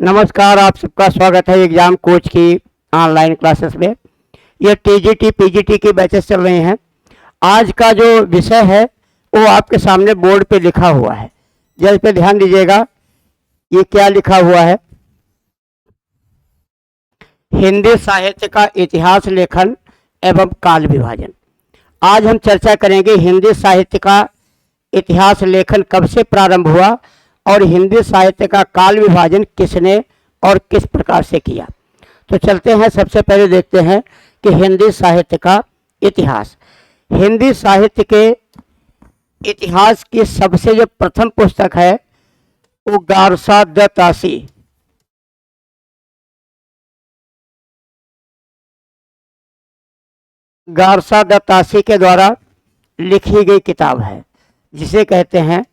नमस्कार, आप सबका स्वागत है एग्जाम कोच की ऑनलाइन क्लासेस में। ये टीजीटी पीजीटी की बैचेस चल रही हैं। आज का जो विषय है वो आपके सामने बोर्ड पे लिखा हुआ है। जरा इस पे ध्यान दीजिएगा, ये क्या लिखा हुआ है। हिंदी साहित्य का इतिहास, लेखन एवं काल विभाजन। आज हम चर्चा करेंगे हिंदी साहित्य का इतिहास लेखन कब से प्रारंभ हुआ और हिंदी साहित्य का काल विभाजन किसने और किस प्रकार से किया। तो चलते हैं, सबसे पहले देखते हैं कि हिंदी साहित्य का इतिहास। हिंदी साहित्य के इतिहास की सबसे जो प्रथम पुस्तक है वो गारसा द तासी, गारसा द तासी के द्वारा लिखी गई किताब है, जिसे कहते हैं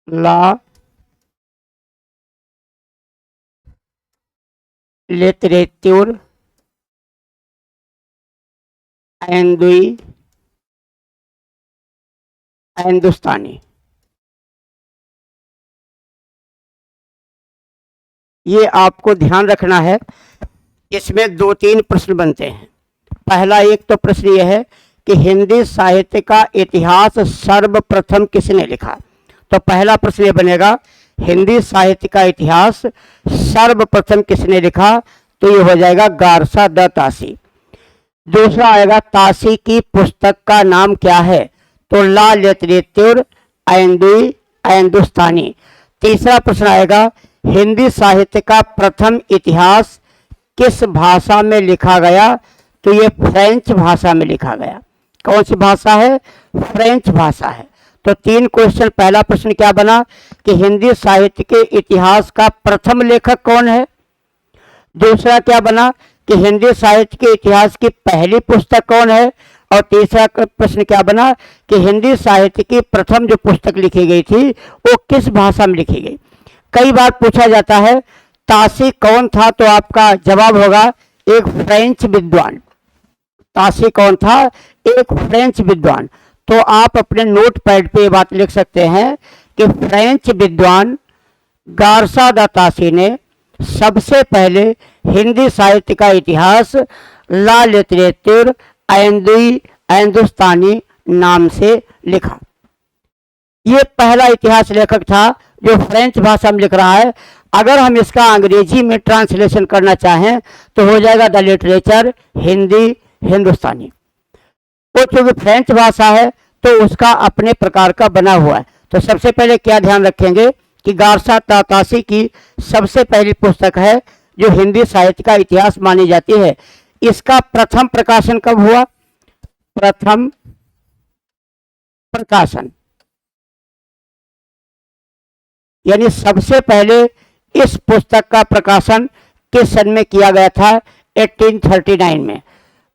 ला लिटरेचर एंदुई हिंदुस्तानी। ये आपको ध्यान रखना है, इसमें दो तीन प्रश्न बनते हैं। पहला एक तो प्रश्न ये है कि हिंदी साहित्य का इतिहास सर्वप्रथम किसने लिखा। तो पहला प्रश्न ये बनेगा, हिंदी साहित्य का इतिहास सर्वप्रथम किसने लिखा। तो ये हो जाएगा गारसा द तासी। दूसरा आएगा, तासी की पुस्तक का नाम क्या है। तो ला लिटरेचर एंदुई हिंदुस्तानी। तीसरा प्रश्न आएगा, हिंदी साहित्य का प्रथम इतिहास किस भाषा में लिखा गया। तो ये फ्रेंच भाषा में लिखा गया। कौन सी भाषा है? फ्रेंच भाषा है। तो तीन क्वेश्चन। पहला प्रश्न क्या बना कि हिंदी साहित्य के इतिहास का प्रथम लेखक कौन है। दूसरा क्या बना कि हिंदी साहित्य के इतिहास की पहली पुस्तक कौन है। और तीसरा प्रश्न क्या बना कि हिंदी साहित्य की प्रथम जो पुस्तक लिखी गई थी वो किस भाषा में लिखी गई। कई बार पूछा जाता है तासी कौन था, तो आपका जवाब होगा एक फ्रेंच विद्वान। तासी कौन था? एक फ्रेंच विद्वान। तो आप अपने नोट पैड पे ये बात लिख सकते हैं कि फ्रेंच विद्वान गारसा द तासी ने सबसे पहले हिंदी साहित्य का इतिहास ला लिटरेचर एंदुई हिंदुस्तानी नाम से लिखा। ये पहला इतिहास लेखक था जो फ्रेंच भाषा में लिख रहा है। अगर हम इसका अंग्रेजी में ट्रांसलेशन करना चाहें तो हो जाएगा द लिटरेचर हिंदी हिंदुस्तानी। वो चूंकि फ्रेंच भाषा है तो उसका अपने प्रकार का बना हुआ है। तो सबसे पहले क्या ध्यान रखेंगे कि गारसा तासी की सबसे पहली पुस्तक है जो हिंदी साहित्य का इतिहास मानी जाती है। इसका प्रथम प्रकाशन कब हुआ? प्रथम प्रकाशन यानी सबसे पहले इस पुस्तक का प्रकाशन किस सन में किया गया था? 1839 में।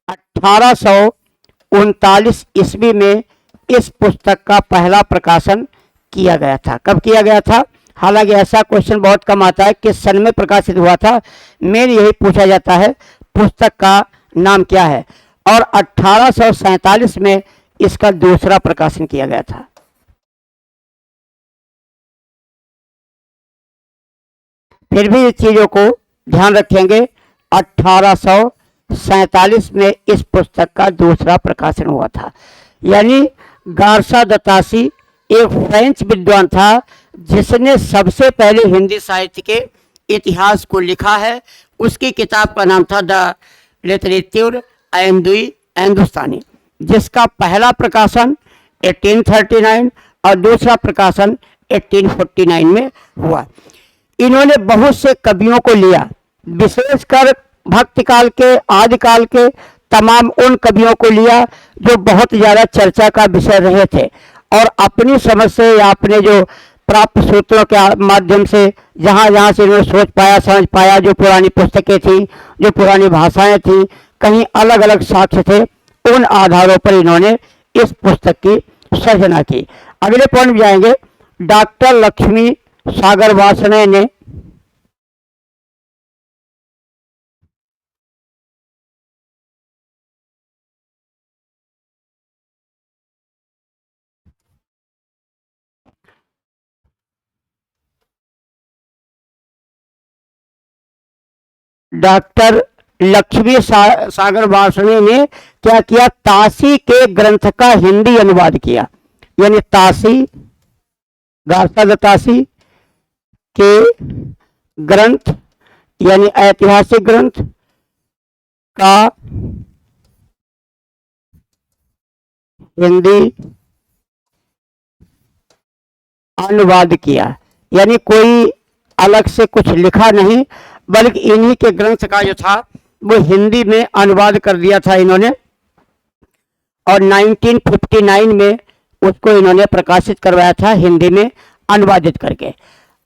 1839 ईस्वी में इस पुस्तक का पहला प्रकाशन किया गया था। कब किया गया था? हालांकि ऐसा क्वेश्चन बहुत कम आता है किस सन में प्रकाशित हुआ था। मेन यही पूछा जाता है पुस्तक का नाम क्या है। और 1847 में इसका दूसरा प्रकाशन किया गया था। फिर भी इस चीजों को ध्यान रखेंगे, 1847 में इस पुस्तक का दूसरा प्रकाशन हुआ था। यानी गारसा द तासी एक फ्रेंच विद्वान था जिसने सबसे पहले हिंदी साहित्य के इतिहास को लिखा है। उसकी किताब का नाम था द लिटरेचर एंदुई हिंदुस्तानी, जिसका पहला प्रकाशन 1839 और दूसरा प्रकाशन 1849 में हुआ। इन्होंने बहुत से कवियों को लिया, विशेषकर भक्तिकाल के आदिकाल के तमाम उन कवियों को लिया जो बहुत ज़्यादा चर्चा का विषय रहे थे। और अपनी समझ से या अपने जो प्राप्त सूत्रों के माध्यम से जहाँ जहाँ से इन्होंने सोच पाया, समझ पाया, जो पुरानी पुस्तकें थी, जो पुरानी भाषाएं थी, कहीं अलग अलग साक्ष्य थे, उन आधारों पर इन्होंने इस पुस्तक की सर्जना की। अगले पॉइंट जाएंगे। डॉक्टर लक्ष्मी सागर वासने ने डॉक्टर लक्ष्मी सागर वार्ष्णेय ने क्या किया, ताशी के ग्रंथ का हिंदी अनुवाद किया। यानी ताशी, गार्सा ताशी के ग्रंथ यानी ऐतिहासिक ग्रंथ का हिंदी अनुवाद किया। यानी कोई अलग से कुछ लिखा नहीं, बल्कि इन्हीं के ग्रंथ का जो था वो हिंदी में अनुवाद कर दिया था इन्होंने, और 1959 में उसको इन्होंने प्रकाशित करवाया था हिंदी में अनुवादित करके।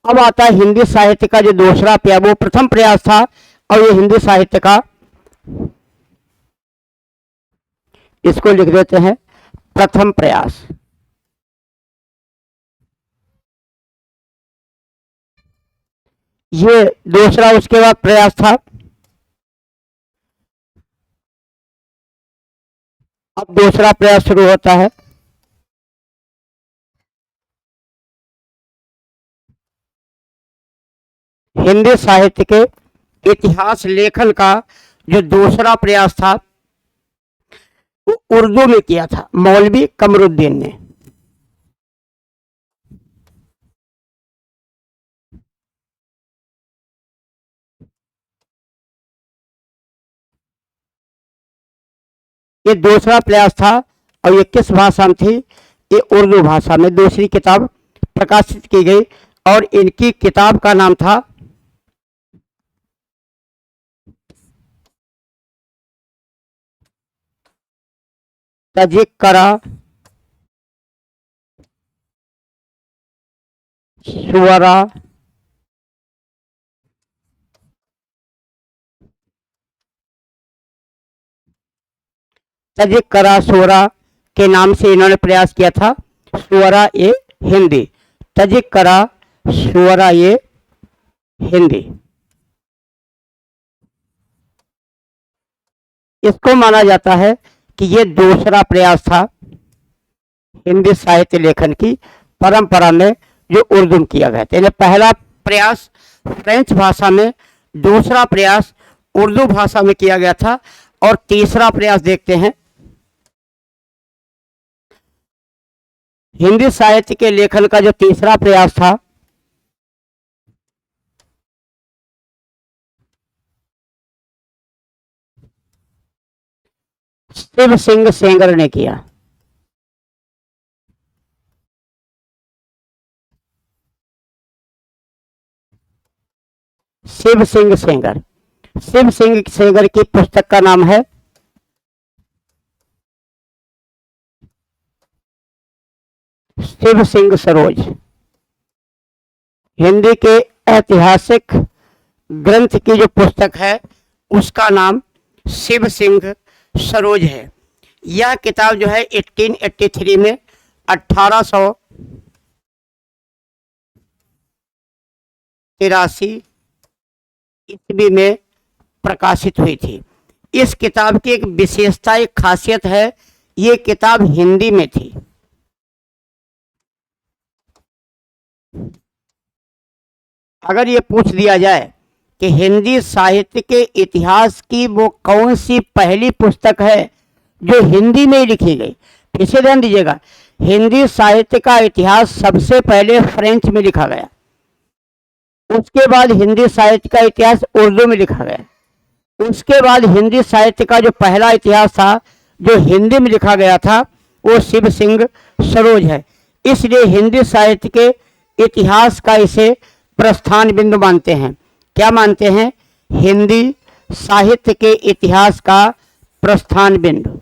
अब आता है हिंदी साहित्य का जो दूसरा प्रयास, वो प्रथम प्रयास था, और ये हिंदी साहित्य का, इसको लिख देते हैं प्रथम प्रयास। ये दूसरा उसके बाद प्रयास था। अब दूसरा प्रयास शुरू होता है। हिंदी साहित्य के इतिहास लेखन का जो दूसरा प्रयास था वो उर्दू में किया था मौलवी कमरुद्दीन ने। ये दूसरा प्रयास था, और ये किस भाषा में थी, ये उर्दू भाषा में दूसरी किताब प्रकाशित की गई, और इनकी किताब का नाम था तज़किरा शुअरा तज़किरा शुअरा के नाम से इन्होंने प्रयास किया था। शुअरा ये हिंदी, तज़किरा शुअरा ये हिंदी। इसको माना जाता है कि ये दूसरा प्रयास था हिंदी साहित्य लेखन की परंपरा में जो उर्दू में किया गया था। यानी पहला प्रयास फ्रेंच भाषा में, दूसरा प्रयास उर्दू भाषा में किया गया था, और तीसरा प्रयास देखते हैं। हिंदी साहित्य के लेखन का जो तीसरा प्रयास था शिव सिंह सेंगर ने किया। शिव सिंह सेंगर, शिव सिंह सेंगर की पुस्तक का नाम है शिव सिंह सरोज। हिंदी के ऐतिहासिक ग्रंथ की जो पुस्तक है उसका नाम शिव सिंह सरोज है। यह किताब जो है 1883 में 1883 ईस्वी में प्रकाशित हुई थी। इस किताब की एक विशेषता, एक खासियत है, ये किताब हिंदी में थी। अगर ये पूछ दिया जाए कि हिंदी साहित्य के इतिहास की वो कौन सी पहली पुस्तक है जो हिंदी में ही लिखी गई, फिर से ध्यान दीजिएगा, हिंदी साहित्य का इतिहास सबसे पहले फ्रेंच में लिखा गया, उसके बाद हिंदी साहित्य का इतिहास उर्दू में लिखा गया, उसके बाद हिंदी साहित्य का जो पहला इतिहास था जो हिंदी में लिखा गया था वो शिव सिंह सरोज है। इसलिए हिंदी साहित्य के इतिहास का इसे प्रस्थान बिंदु मानते हैं। क्या मानते हैं? हिंदी साहित्य के इतिहास का प्रस्थान बिंदु।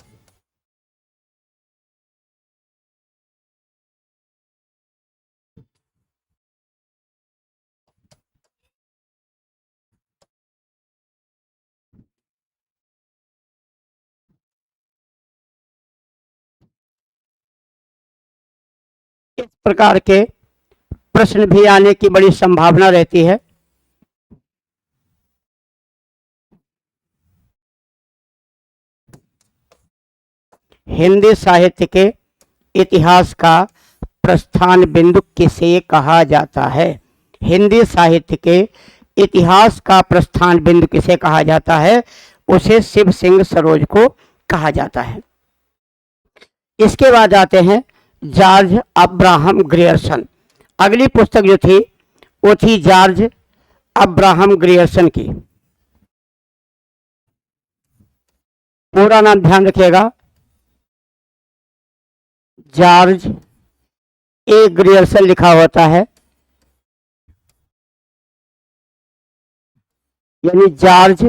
इस प्रकार के प्रश्न भी आने की बड़ी संभावना रहती है। हिंदी साहित्य के इतिहास का प्रस्थान बिंदु किसे कहा जाता है? हिंदी साहित्य के इतिहास का प्रस्थान बिंदु किसे कहा जाता है? उसे शिव सिंह सरोज को कहा जाता है। इसके बाद आते हैं जॉर्ज अब्राहम ग्रियर्सन। अगली पुस्तक जो थी वो थी जॉर्ज अब्राहम ग्रियर्सन की। पूरा नाम ध्यान रखिएगा, जॉर्ज ए ग्रियर्सन लिखा होता है, यानी जॉर्ज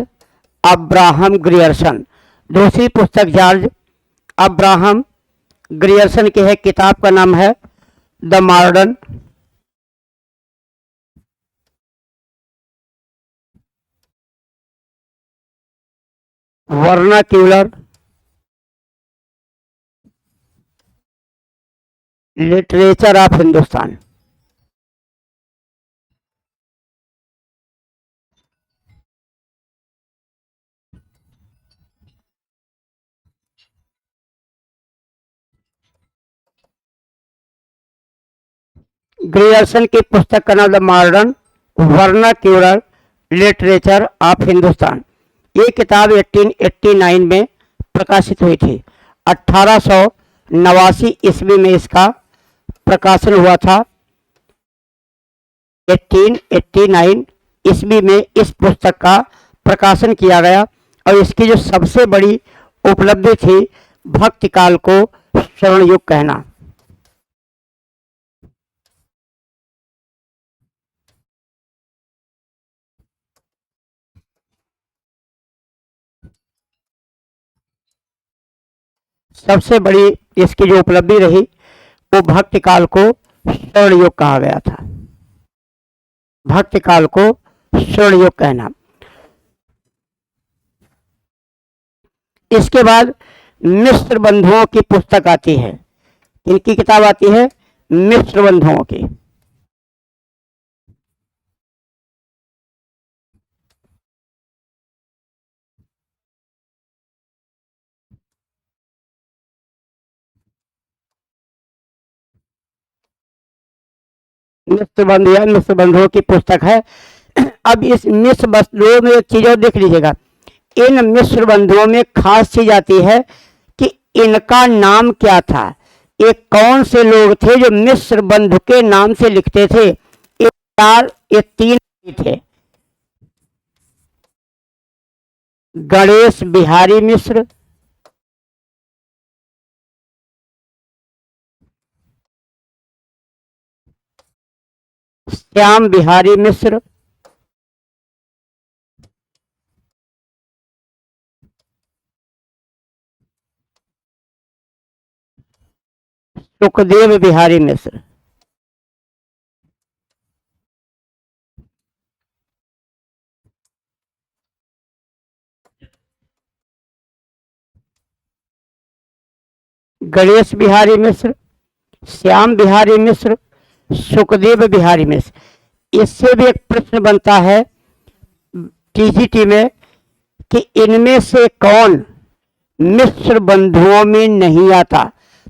अब्राहम ग्रियर्सन। दूसरी पुस्तक जॉर्ज अब्राहम ग्रियर्सन की है, किताब का नाम है the modern vernacular literature of Hindustan. Grierson की पुस्तक का नाम the modern vernacular literature of Hindustan. ये किताब 1889 में प्रकाशित हुई थी। 1889 ईस्वी में इसका प्रकाशन हुआ था। 1889 ईस्वी में इस पुस्तक का प्रकाशन किया गया और इसकी जो सबसे बड़ी उपलब्धि थी, भक्ति काल को स्वर्ण युग कहना। सबसे बड़ी इसकी जो उपलब्धि रही वो भक्ति काल को स्वर्ण युग कहा गया था। भक्ति काल को स्वर्ण युग कहना। इसके बाद मिश्र बंधुओं की पुस्तक आती है। इनकी किताब आती है मिश्र बंधुओं की। मिश्र बंधु या मिश्र बंधुओं की पुस्तक है। अब इस मिश्र बंधुओं में एक चीज और देख लीजिएगा, इन मिश्र बंधुओं में खास चीज आती है कि इनका नाम क्या था। ये कौन से लोग थे जो मिश्र बंधु के नाम से लिखते थे? ये तीन थे। गणेश बिहारी मिश्र, श्याम बिहारी मिश्र, सुखदेव बिहारी मिश्र। गणेश बिहारी मिश्र, श्याम बिहारी मिश्र, सुखदेव बिहारी मिश्र। इससे भी एक प्रश्न बनता है टीजीटी में कि इनमें से कौन मिश्र बंधुओं में नहीं आता।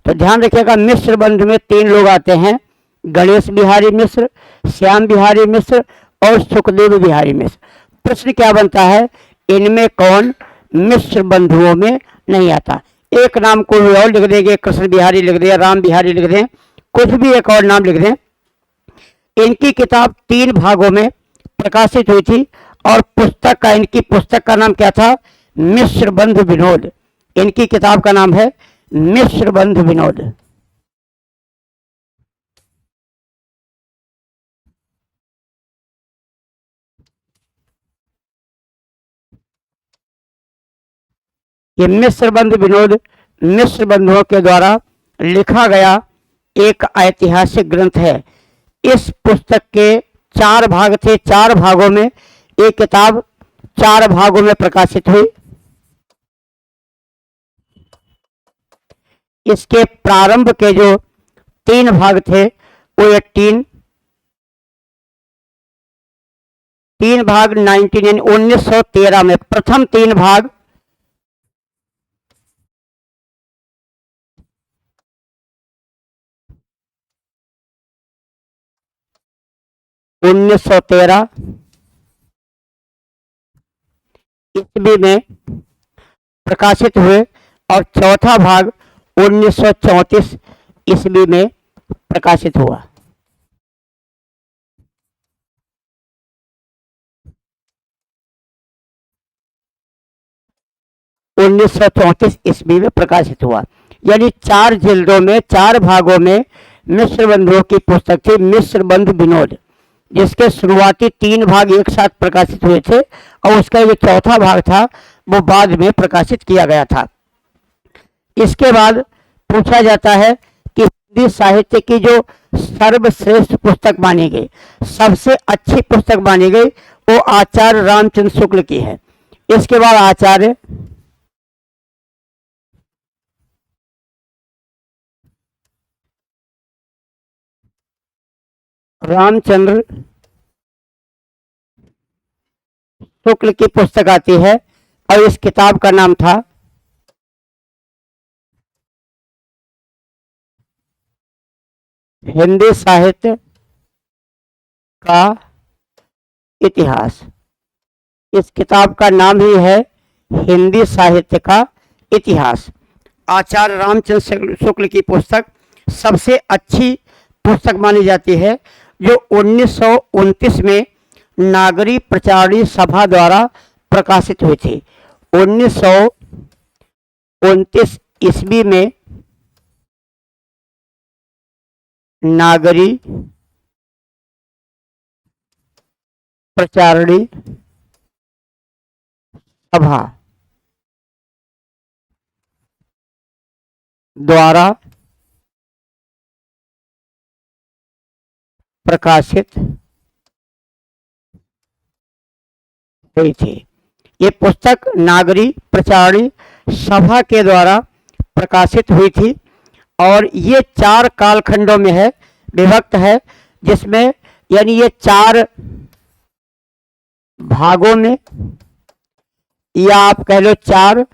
तो ध्यान रखिएगा, मिश्र बंधु में तीन लोग आते हैं, गणेश बिहारी मिश्र, श्याम बिहारी मिश्र और सुखदेव बिहारी मिश्र। प्रश्न क्या बनता है, इनमें कौन मिश्र बंधुओं में नहीं आता। एक नाम को भी और लिख देंगे, कृष्ण बिहारी लिख दें, राम बिहारी लिख दें, कुछ भी एक और नाम लिख दें। इनकी किताब 3 भागों में प्रकाशित हुई थी और इनकी पुस्तक का नाम क्या था? मिश्र बंधु विनोद। इनकी किताब का नाम है मिश्र बंधु विनोद। ये मिश्र बंधु विनोद मिश्र बंधुओं के द्वारा लिखा गया एक ऐतिहासिक ग्रंथ है। इस पुस्तक के 4 भाग थे, 4 भागों में ये किताब 4 भागों में प्रकाशित हुई। इसके प्रारंभ के जो 3 भाग थे वो 3 भाग 1913 में, प्रथम 3 भाग 1913, ईस्वी में प्रकाशित हुए और चौथा भाग 1934 ईस्वी में प्रकाशित हुआ। उन्नीस सौ 34 ईस्वी में प्रकाशित हुआ, यानी 4 जिल्दों में 4 भागों में मिश्र बंधुओं की पुस्तक थी, मिश्र बंधु विनोद, जिसके शुरुआती 3 भाग एक साथ प्रकाशित हुए थे और उसका जो चौथा भाग था वो बाद में प्रकाशित किया गया था। इसके बाद पूछा जाता है कि हिंदी साहित्य की जो सर्वश्रेष्ठ पुस्तक मानी गई, सबसे अच्छी पुस्तक मानी गई, वो आचार्य रामचंद्र शुक्ल की है। इसके बाद आचार्य रामचंद्र शुक्ल की पुस्तक आती है और इस किताब का नाम था हिंदी साहित्य का इतिहास। इस किताब का नाम ही है हिंदी साहित्य का इतिहास। आचार्य रामचंद्र शुक्ल की पुस्तक सबसे अच्छी पुस्तक मानी जाती है, जो 1929 में नागरी प्रचारणी सभा द्वारा प्रकाशित हुई थी। 1929 ईस्वी में नागरी प्रचारणी सभा द्वारा प्रकाशित हुई थी। ये पुस्तक नागरी प्रचारणी सभा के द्वारा प्रकाशित हुई थी और ये 4 कालखंडों में है, विभक्त है, जिसमें यानी ये 4 भागों में, या आप कह लो 4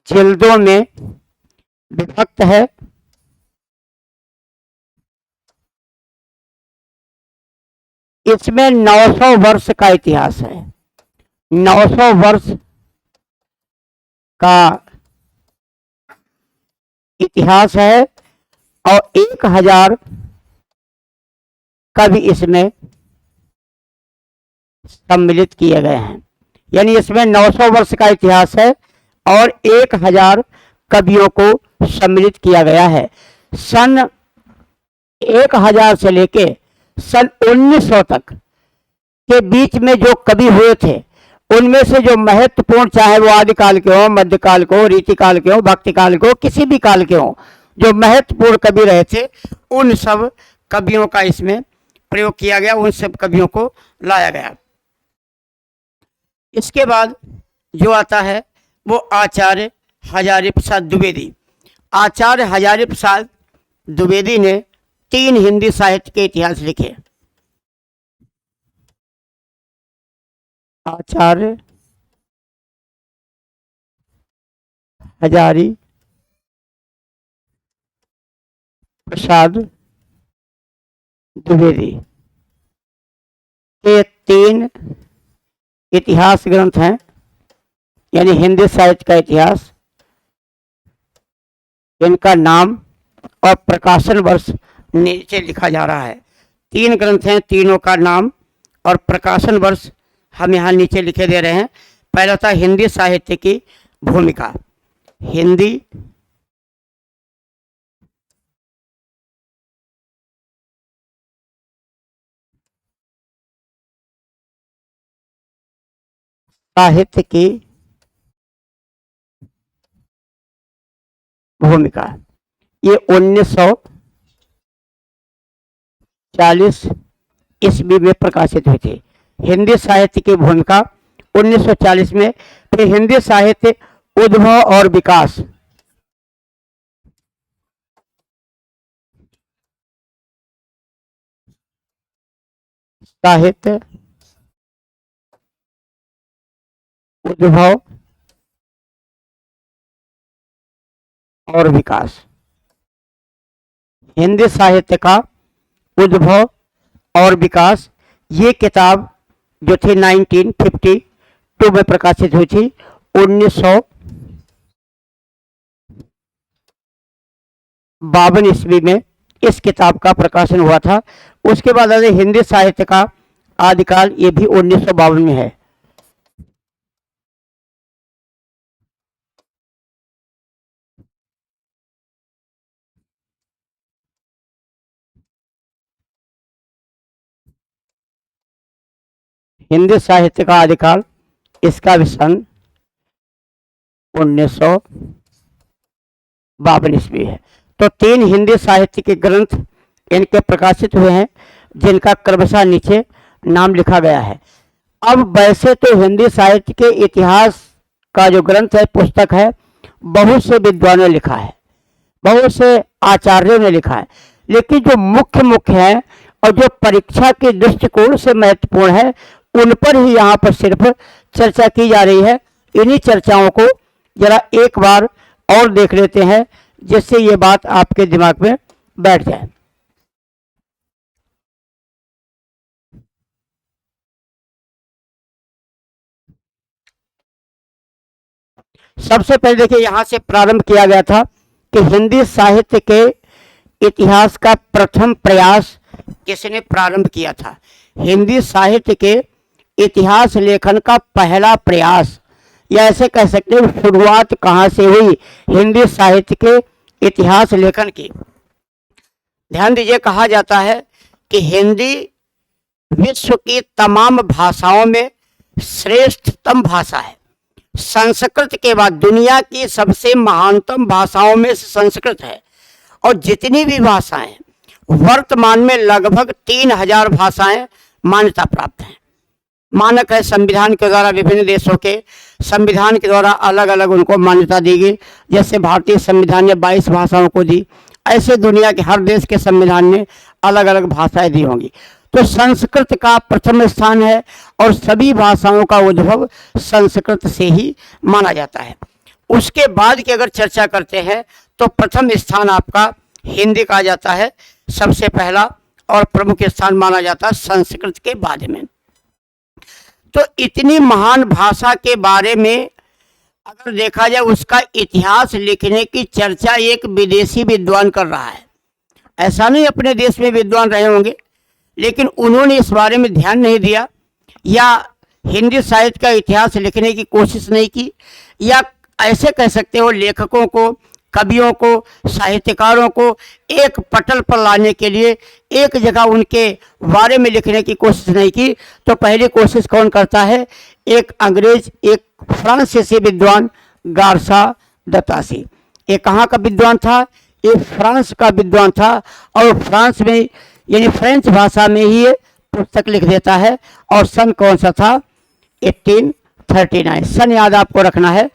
जिल्दों में विभक्त है। इसमें 900 वर्ष का इतिहास है, 900 वर्ष का इतिहास है और 1000 कवि इसमें सम्मिलित किए गए हैं। यानी इसमें 900 वर्ष का इतिहास है और 1000 कवियों को सम्मिलित किया गया है। सन 1000 से लेके सन 1900 तक के बीच में जो कवि हुए थे, उनमें से जो महत्वपूर्ण, चाहे वो आदिकाल के हो, मध्यकाल के हो, रीतिकाल के हो, भक्तिकाल के हो, किसी भी काल के हो, जो महत्वपूर्ण कवि रहे थे, उन सब कवियों का इसमें प्रयोग किया गया, उन सब कवियों को लाया गया। इसके बाद जो आता है वो आचार्य हजारी प्रसाद द्विवेदी। आचार्य हजारी प्रसाद द्विवेदी ने 3 हिंदी साहित्य के इतिहास लिखे। आचार्य हजारी प्रसाद द्विवेदी के 3 इतिहास ग्रंथ हैं, यानी हिंदी साहित्य का इतिहास। इनका नाम और प्रकाशन वर्ष नीचे लिखा जा रहा है। 3 ग्रंथ हैं, तीनों का नाम और प्रकाशन वर्ष हम यहाँ नीचे लिखे दे रहे हैं। पहला था हिंदी साहित्य की भूमिका। हिंदी साहित्य की भूमिका, ये 1940 ईस्वी में प्रकाशित हुई थी। हिंदी साहित्य की भूमिका 1940 में। फिर हिंदी साहित्य उद्भव और विकास, साहित्य उद्भव और विकास। हिंदी साहित्य का उद्भव और विकास, ये किताब जो थी 1952 में प्रकाशित हुई थी। 1952 ईस्वी में इस किताब का प्रकाशन हुआ था। उसके बाद हिंदी साहित्य का आदिकाल, ये भी 1952 में है। हिंदी साहित्य का आदिकाल, इसका भी सन 1952 ईस्वी है। तो 3 हिंदी साहित्य के ग्रंथ इनके प्रकाशित हुए हैं, जिनका क्रमशः नीचे नाम लिखा गया है। अब वैसे तो हिंदी साहित्य के इतिहास का जो ग्रंथ है, पुस्तक है, बहुत से विद्वानों ने लिखा है, बहुत से आचार्यों ने लिखा है, लेकिन जो मुख्य मुख्य है और जो परीक्षा के दृष्टिकोण से महत्वपूर्ण है, उन पर ही यहाँ पर सिर्फ चर्चा की जा रही है। इन्हीं चर्चाओं को जरा एक बार और देख लेते हैं, जिससे ये बात आपके दिमाग में बैठ जाए। सबसे पहले देखिए, यहां से प्रारंभ किया गया था कि हिंदी साहित्य के इतिहास का प्रथम प्रयास किसने प्रारंभ किया था। हिंदी साहित्य के इतिहास लेखन का पहला प्रयास, या ऐसे कह सकते हैं शुरुआत कहां से हुई हिंदी साहित्य के इतिहास लेखन की। ध्यान दीजिए, कहा जाता है कि हिंदी विश्व की तमाम भाषाओं में श्रेष्ठतम भाषा है। संस्कृत के बाद दुनिया की सबसे महानतम भाषाओं में से संस्कृत है। और जितनी भी भाषाएं वर्तमान में लगभग 3000 भाषाएं मान्यता प्राप्त हैं। मानक है संविधान के द्वारा, विभिन्न देशों के संविधान के द्वारा अलग अलग उनको मान्यता दी गई। जैसे भारतीय संविधान ने 22 भाषाओं को दी, ऐसे दुनिया के हर देश के संविधान ने अलग अलग भाषाएं दी होंगी। तो संस्कृत का प्रथम स्थान है और सभी भाषाओं का उद्भव संस्कृत से ही माना जाता है। उसके बाद की अगर चर्चा करते हैं तो प्रथम स्थान आपका हिंदी का आ जाता है, सबसे पहला और प्रमुख स्थान माना जाता है संस्कृत के बाद में। तो इतनी महान भाषा के बारे में अगर देखा जाए, उसका इतिहास लिखने की चर्चा एक विदेशी विद्वान कर रहा है। ऐसा नहीं अपने देश में विद्वान रहे होंगे, लेकिन उन्होंने इस बारे में ध्यान नहीं दिया, या हिंदी साहित्य का इतिहास लिखने की कोशिश नहीं की, या ऐसे कह सकते हो लेखकों को, कवियों को, साहित्यकारों को एक पटल पर लाने के लिए एक जगह उनके बारे में लिखने की कोशिश नहीं की। तो पहली कोशिश कौन करता है? एक अंग्रेज, एक फ्रांसीसी विद्वान गार्सा दतासी। ये कहाँ का विद्वान था? ये फ्रांस का विद्वान था, और फ्रांस में यानी फ्रेंच भाषा में ही ये पुस्तक लिख देता है। और सन कौन सा था? 1839। सन याद आपको रखना है।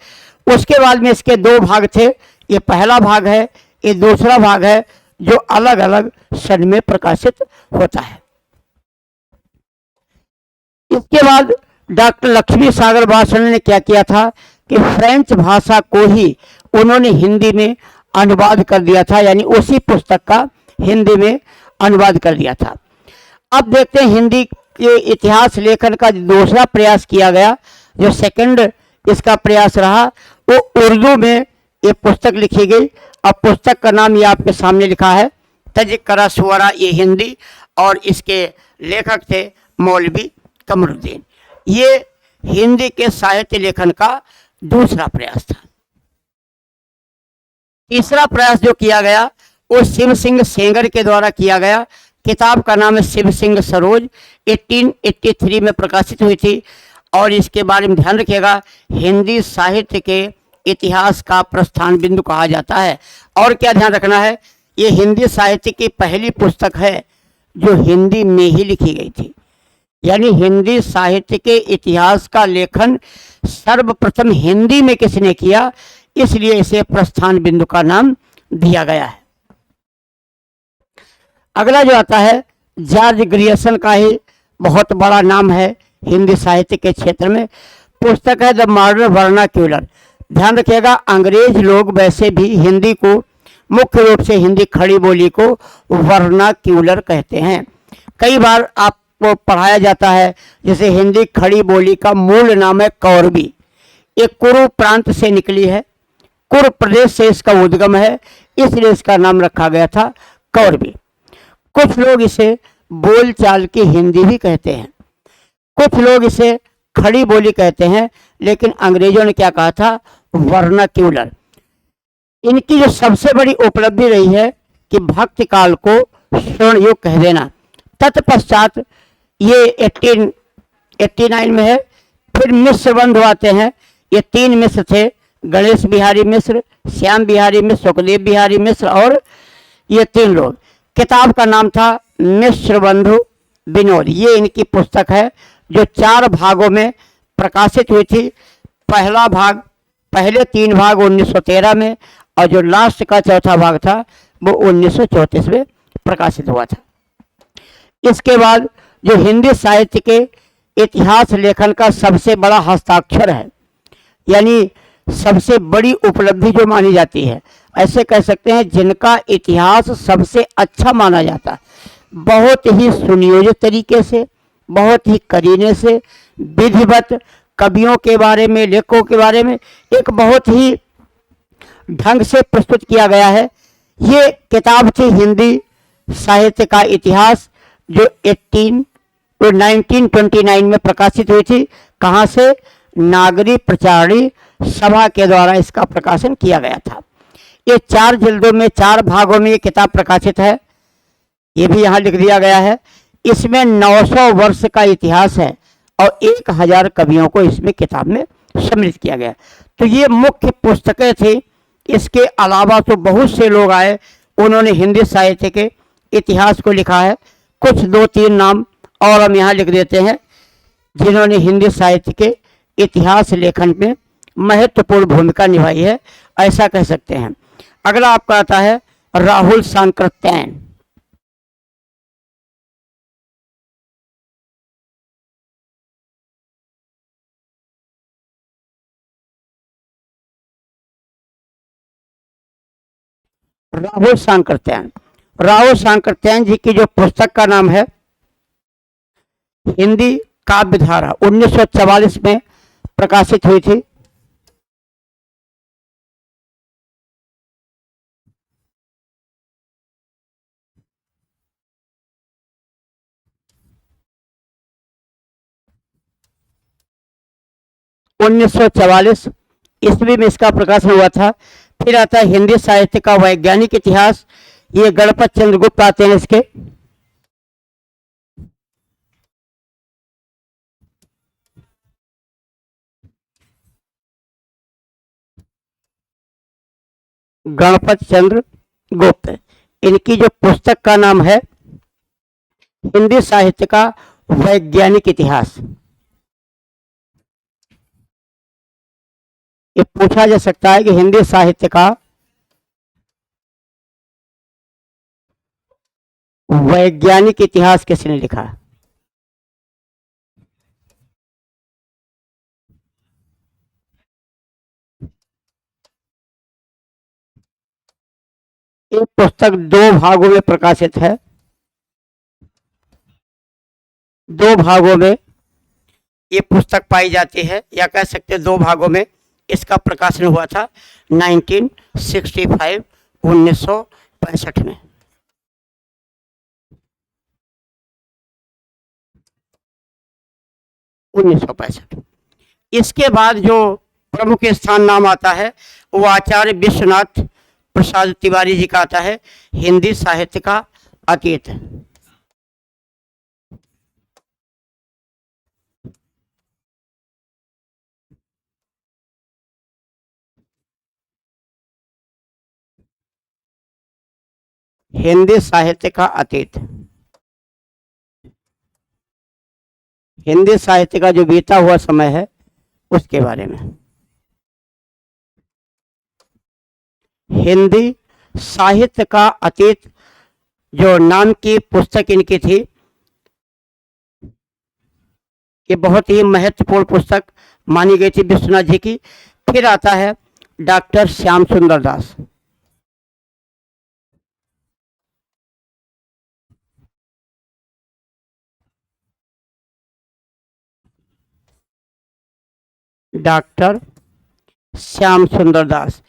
उसके बाद में इसके 2 भाग थे, ये पहला भाग है, ये दूसरा भाग है, जो अलग अलग सन में प्रकाशित होता है। इसके बाद डॉक्टर लक्ष्मी सागर भाषण ने क्या किया था कि फ्रेंच भाषा को ही उन्होंने हिंदी में अनुवाद कर दिया था, यानी उसी पुस्तक का हिंदी में अनुवाद कर दिया था। अब देखते हैं हिंदी के इतिहास लेखन का दूसरा प्रयास किया गया, जो सेकंड इसका प्रयास रहा, वो उर्दू में ये पुस्तक लिखी गई। अब पुस्तक का नाम ये आपके सामने लिखा है, तज़किरा शुअरा, ये हिंदी, और इसके लेखक थे मौलवी कमरुद्दीन। ये हिंदी के साहित्य लेखन का दूसरा प्रयास था। तीसरा प्रयास जो किया गया वो शिव सिंह सेंगर के द्वारा किया गया। किताब का नाम है शिव सिंह सरोज, 1883 में प्रकाशित हुई थी। और इसके बारे में ध्यान रखिएगा, हिंदी साहित्य के इतिहास का प्रस्थान बिंदु कहा जाता है। और क्या ध्यान रखना है, ये हिंदी साहित्य की पहली पुस्तक है जो हिंदी में ही लिखी गई थी। यानी हिंदी साहित्य के इतिहास का लेखन सर्वप्रथम हिंदी में किसने किया, इसलिए इसे प्रस्थान बिंदु का नाम दिया गया है। अगला जो आता है जॉर्ज ग्रियर्सन का ही बहुत बड़ा नाम है हिंदी साहित्य के क्षेत्र में। पुस्तक है द मॉडर्न वर्नाक्यूलर। ध्यान रखिएगा, अंग्रेज लोग वैसे भी हिंदी को, मुख्य रूप से हिंदी खड़ी बोली को वर्नाक्यूलर कहते हैं। कई बार आप को पढ़ाया जाता है। जैसे हिंदी खड़ी बोली का मूल नाम है कौरवी, ये कुरु प्रांत से निकली है, कुरु प्रदेश से इसका उद्गम है, इसलिए इसका नाम रखा गया था कौरवी। कुछ लोग इसे बोलचाल की हिंदी भी कहते हैं, कुछ लोग इसे खड़ी बोली कहते हैं, लेकिन अंग्रेजों ने क्या कहा था, वर्नाक्यूलर। इनकी जो सबसे बड़ी उपलब्धि रही है कि भक्ति काल को स्वर्ण युग कह देना। तत्पश्चात ये 1889 में है। फिर मिश्र बंधु आते हैं, ये 3 मिश्र थे, गणेश बिहारी मिश्र, श्याम बिहारी मिश्र, सुखदेव बिहारी मिश्र, और ये 3 लोग। किताब का नाम था मिश्र बंधु विनोद। ये इनकी पुस्तक है जो 4 भागों में प्रकाशित हुई थी। पहला भाग, पहले 3 भाग 1913 में, और जो लास्ट का चौथा भाग था वो 1934 में प्रकाशित हुआ था। इसके बाद जो हिंदी साहित्य के इतिहास लेखन का सबसे बड़ा हस्ताक्षर है, यानी सबसे बड़ी उपलब्धि जो मानी जाती है, ऐसे कह सकते हैं जिनका इतिहास सबसे अच्छा माना जाता है, बहुत ही सुनियोजित तरीके से, बहुत ही करीने से, विधिवत कवियों के बारे में, लेखकों के बारे में एक बहुत ही ढंग से प्रस्तुत किया गया है। ये किताब थी हिंदी साहित्य का इतिहास, जो 1929 में प्रकाशित हुई थी। कहाँ से? नागरी प्रचारणी सभा के द्वारा इसका प्रकाशन किया गया था। ये 4 जिल्दों में, 4 भागों में ये किताब प्रकाशित है, ये भी यहाँ लिख दिया गया है। इसमें 900 वर्ष का इतिहास है और 1000 कवियों को इसमें किताब में सम्मिलित किया गया। तो ये मुख्य पुस्तकें थी। इसके अलावा तो बहुत से लोग आए, उन्होंने हिंदी साहित्य के इतिहास को लिखा है। कुछ 2-3 नाम और हम यहाँ लिख देते हैं जिन्होंने हिंदी साहित्य के इतिहास लेखन में महत्वपूर्ण भूमिका निभाई है, ऐसा कह सकते हैं। अगला आपका आता है राहुल सांकृत्यायन। राहुल सांकृत्यायन, राहुल सांकृत्यायन जी की जो पुस्तक का नाम है हिंदी काव्य धारा, 1944 में प्रकाशित हुई थी। ईस्वी में इसका प्रकाशन हुआ था। फिर आता है हिंदी साहित्य का वैज्ञानिक इतिहास, ये गणपत चंद्रगुप्त आते हैं इसके। गणपत चंद्र गुप्त, इनकी जो पुस्तक का नाम है हिंदी साहित्य का वैज्ञानिक इतिहास। ये पूछा जा सकता है कि हिंदी साहित्य का वैज्ञानिक इतिहास किसने लिखा। ये पुस्तक 2 भागों में प्रकाशित है। 2 भागों में ये पुस्तक पाई जाती है, या कह सकते हैं 2 भागों में इसका प्रकाशन हुआ था 1965 1965 में। इसके बाद जो प्रमुख स्थान नाम आता है वो आचार्य विश्वनाथ प्रसाद तिवारी जी का आता है, हिंदी साहित्य का अतीत। हिंदी साहित्य का अतीत, हिंदी साहित्य का जो बीता हुआ समय है उसके बारे में। हिंदी साहित्य का अतीत जो नाम की पुस्तक इनकी थी, ये बहुत ही महत्वपूर्ण पुस्तक मानी गई थी विश्वनाथ जी की। फिर आता है डॉक्टर श्याम सुंदर दास। डॉक्टर श्याम सुंदर दास।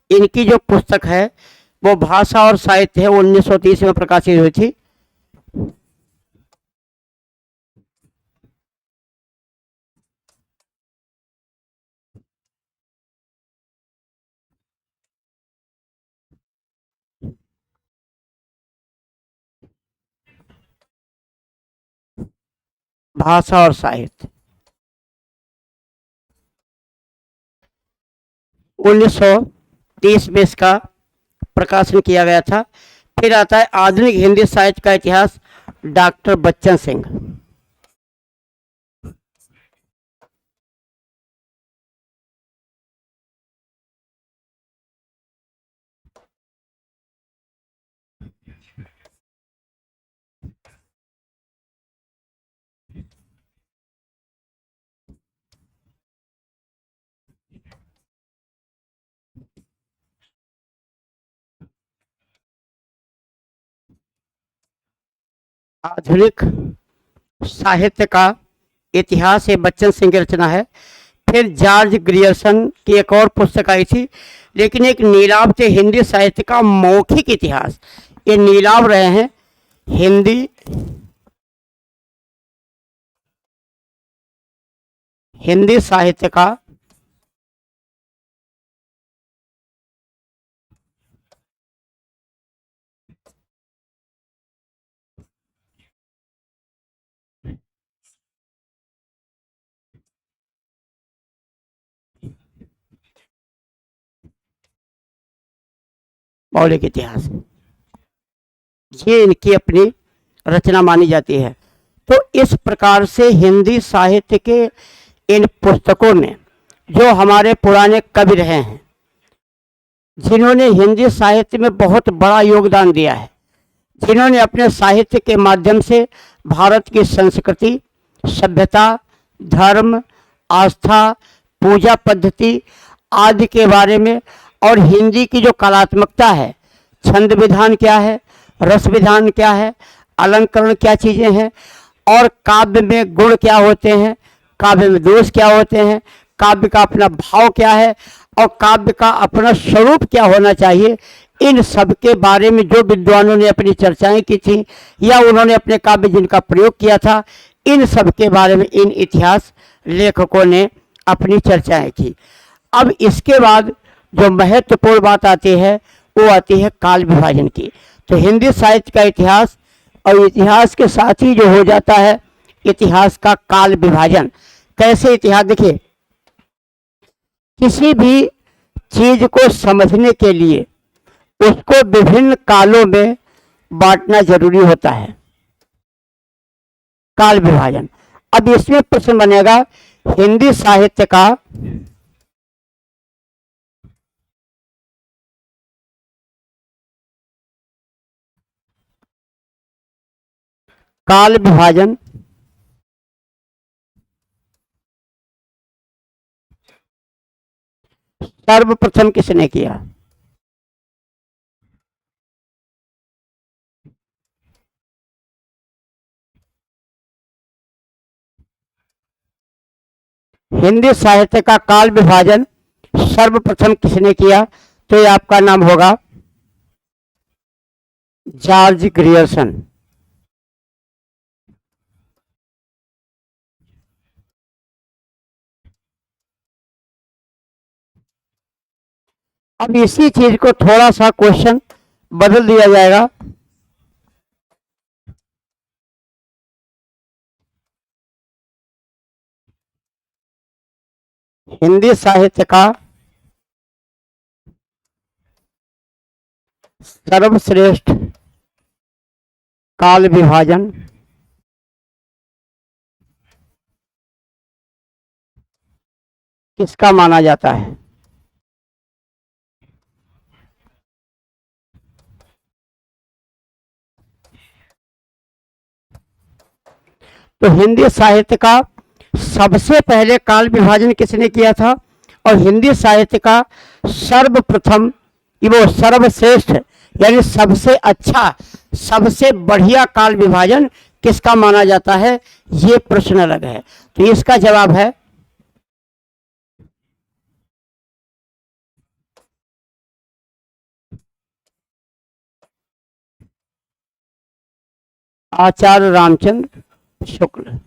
इनकी जो पुस्तक है वो भाषा और साहित्य है, 1930 में प्रकाशित हुई थी। भाषा और साहित्य 1930 में इसका प्रकाशन किया गया था। फिर आता है आधुनिक हिंदी साहित्य का इतिहास, डॉक्टर बच्चन सिंह। आधुनिक साहित्य का इतिहास, ये बच्चन सिंह की रचना है। फिर जॉर्ज ग्रियर्सन की एक और पुस्तक आई थी, लेकिन एक नीलाव थे हिंदी साहित्य का मौखिक इतिहास। ये नीलाव रहे हैं हिंदी साहित्य का मौलिक इतिहास, ये इनकी अपनी रचना मानी जाती है। तो इस प्रकार से हिंदी साहित्य के इन पुस्तकों में जो हमारे पुराने कवि रहे हैं, जिन्होंने हिंदी साहित्य में बहुत बड़ा योगदान दिया है, जिन्होंने अपने साहित्य के माध्यम से भारत की संस्कृति, सभ्यता, धर्म, आस्था, पूजा पद्धति आदि के बारे में, और हिंदी की जो कलात्मकता है, छंद विधान क्या है, रस विधान क्या है, अलंकरण क्या चीज़ें हैं, और काव्य में गुण क्या होते हैं, काव्य में दोष क्या होते हैं, काव्य का अपना भाव क्या है, और काव्य का अपना स्वरूप क्या होना चाहिए, इन सब के बारे में जो विद्वानों ने अपनी चर्चाएं की थी या उन्होंने अपने काव्य जिनका प्रयोग किया था, इन सब के बारे में इन इतिहास लेखकों ने अपनी चर्चाएं की। अब इसके बाद जो महत्वपूर्ण बात आती है वो आती है काल विभाजन की। तो हिंदी साहित्य का इतिहास, और इतिहास के साथ ही जो हो जाता है इतिहास का काल विभाजन। कैसे इतिहास, देखिए किसी भी चीज को समझने के लिए उसको विभिन्न कालों में बांटना जरूरी होता है, काल विभाजन। अब इसमें प्रश्न बनेगा हिंदी साहित्य का काल विभाजन सर्वप्रथम किसने किया? हिंदी साहित्य का काल विभाजन सर्वप्रथम किसने किया? तो ये आपका नाम होगा जॉर्ज ग्रियर्सन। अब इसी चीज को थोड़ा सा क्वेश्चन बदल दिया जाएगा। हिंदी साहित्य का सर्वश्रेष्ठ काल विभाजन किसका माना जाता है? तो हिंदी साहित्य का सबसे पहले काल विभाजन किसने किया था, और हिंदी साहित्य का सर्वप्रथम, वो सर्वश्रेष्ठ यानी सबसे अच्छा, सबसे बढ़िया काल विभाजन किसका माना जाता है, ये प्रश्न अलग है। तो इसका जवाब है आचार्य रामचंद्र शुक्ल।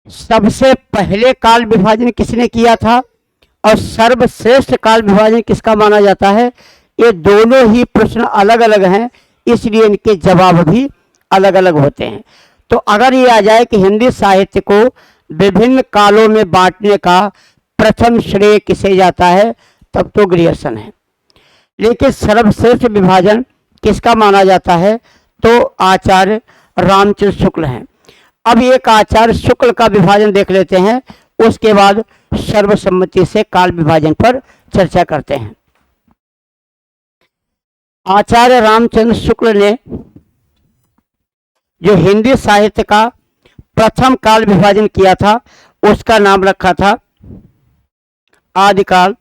सबसे पहले काल विभाजन किसने किया था और सर्वश्रेष्ठ काल विभाजन किसका माना जाता है, ये दोनों ही प्रश्न अलग अलग हैं, इसलिए इनके जवाब भी अलग अलग होते हैं। तो अगर ये आ जाए कि हिंदी साहित्य को विभिन्न कालों में बांटने का प्रथम श्रेय किसे जाता है, तब तो ग्रियर्सन है। लेकिन सर्वश्रेष्ठ विभाजन किसका माना जाता है, तो आचार्य रामचंद्र शुक्ल हैं। अब एक आचार्य शुक्ल का विभाजन देख लेते हैं, उसके बाद सर्वसम्मति से काल विभाजन पर चर्चा करते हैं। आचार्य रामचंद्र शुक्ल ने जो हिंदी साहित्य का प्रथम काल विभाजन किया था, उसका नाम रखा था आदिकाल,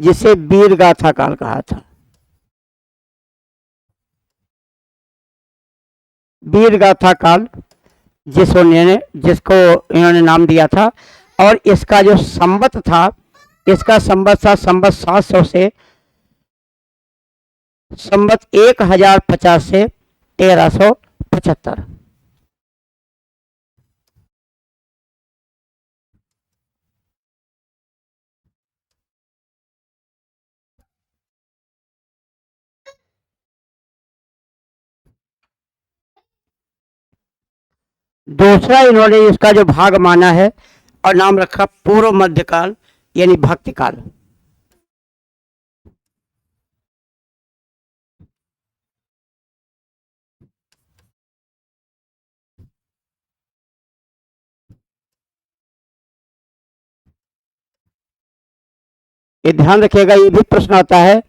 जिसे वीर गाथा काल कहा था। वीर गाथा काल जिसको इन्होंने नाम दिया था, और इसका जो संवत था, इसका संवत था संवत 700 से संवत 1050 से 1375। दूसरा इन्होंने इसका जो भाग माना है और नाम रखा पूर्व मध्यकाल यानी भक्ति काल। ये ध्यान रखिएगा, ये भी प्रश्न आता है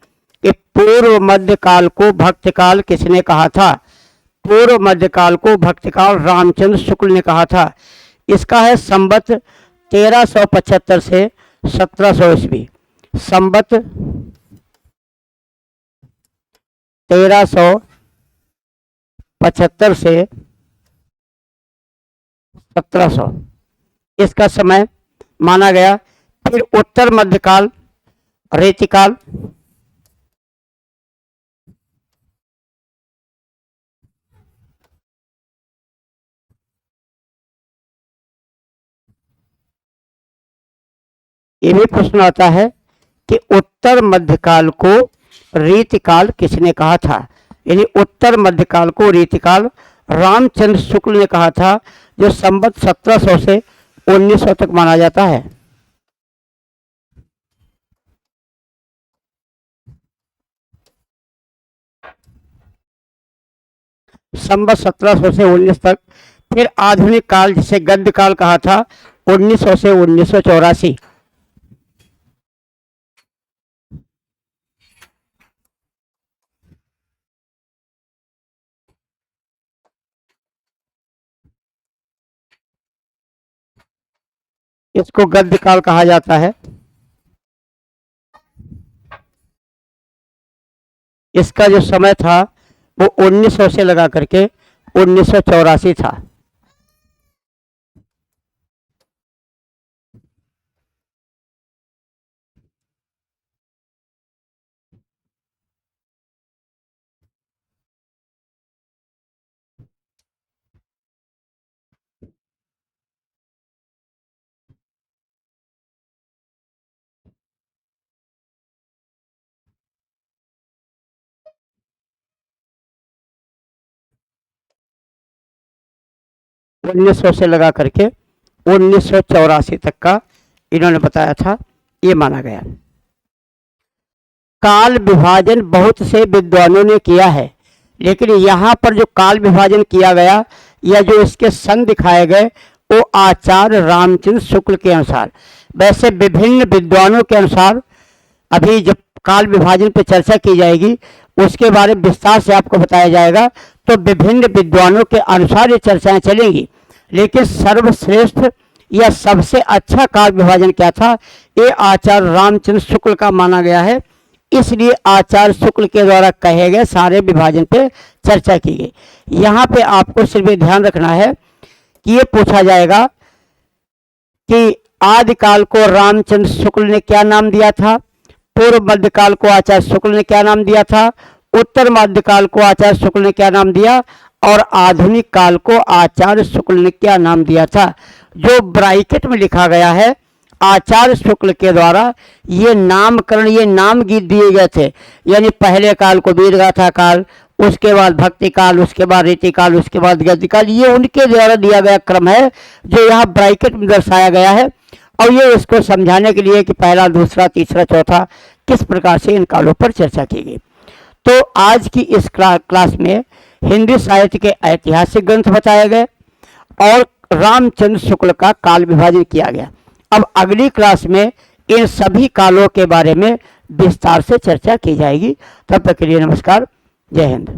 कि पूर्व मध्यकाल को भक्तिकाल किसने कहा था। पूर्व मध्यकाल को भक्तिकाल रामचंद्र शुक्ल ने कहा था। इसका है संवत 1375 से 1700 ईस्वी। संवत 1375 से 1700 इसका समय माना गया। फिर उत्तर मध्यकाल रेतिकाल, ये भी प्रश्न आता है कि उत्तर मध्यकाल को रीतिकाल किसने कहा था। यानी उत्तर मध्यकाल को रीतिकाल रामचंद्र शुक्ल ने कहा था, जो संवत 1700 से 1900 तक माना जाता है। संवत 1700 से 1900 तक। फिर आधुनिक काल जिसे गद्य काल कहा था, 1900 से 1984। इसको गद्य काल कहा जाता है। इसका जो समय था वो 1900 से लगा करके 1984 था। उन्नीस सौ से लगा करके 1984 तक का इन्होंने बताया था, ये माना गया। काल विभाजन बहुत से विद्वानों ने किया है, लेकिन यहाँ पर जो काल विभाजन किया गया या जो इसके सन दिखाए गए वो आचार्य रामचंद्र शुक्ल के अनुसार। वैसे विभिन्न विद्वानों के अनुसार अभी जब काल विभाजन पर चर्चा की जाएगी उसके बारे में विस्तार से आपको बताया जाएगा, तो विभिन्न विद्वानों के अनुसार ये चर्चाएं चलेंगी। लेकिन सर्वश्रेष्ठ या सबसे अच्छा काल विभाजन क्या था, ये आचार्य रामचंद्र शुक्ल का माना गया है। इसलिए आचार्य शुक्ल के द्वारा कहे गए सारे विभाजन पे चर्चा की गई। यहाँ पे आपको सिर्फ ध्यान रखना है कि ये पूछा जाएगा कि आदिकाल को रामचंद्र शुक्ल ने क्या नाम दिया था? पूर्व मध्यकाल को आचार्य शुक्ल ने क्या नाम दिया था? उत्तर मध्यकाल को आचार्य शुक्ल ने क्या नाम दिया? और आधुनिक काल को आचार्य शुक्ल ने क्या नाम दिया था? जो ब्रैकेट में लिखा गया है आचार्य शुक्ल के द्वारा ये नामकरण, ये नाम गीत दिए गए थे। यानी पहले काल को वीरगाथा काल, उसके बाद भक्ति काल, उसके बाद रीति काल, उसके बाद गद्य काल, ये उनके द्वारा दिया गया क्रम है जो यहाँ ब्रैकेट में दर्शाया गया है। और ये इसको समझाने के लिए कि पहला, दूसरा, तीसरा, चौथा किस प्रकार से इन कालों पर चर्चा की गई। तो आज की इस क्लास में हिंदी साहित्य के ऐतिहासिक ग्रंथ बताए गए और रामचंद्र शुक्ल का काल विभाजन किया गया। अब अगली क्लास में इन सभी कालों के बारे में विस्तार से चर्चा की जाएगी। तब तक के लिए नमस्कार, जय हिंद।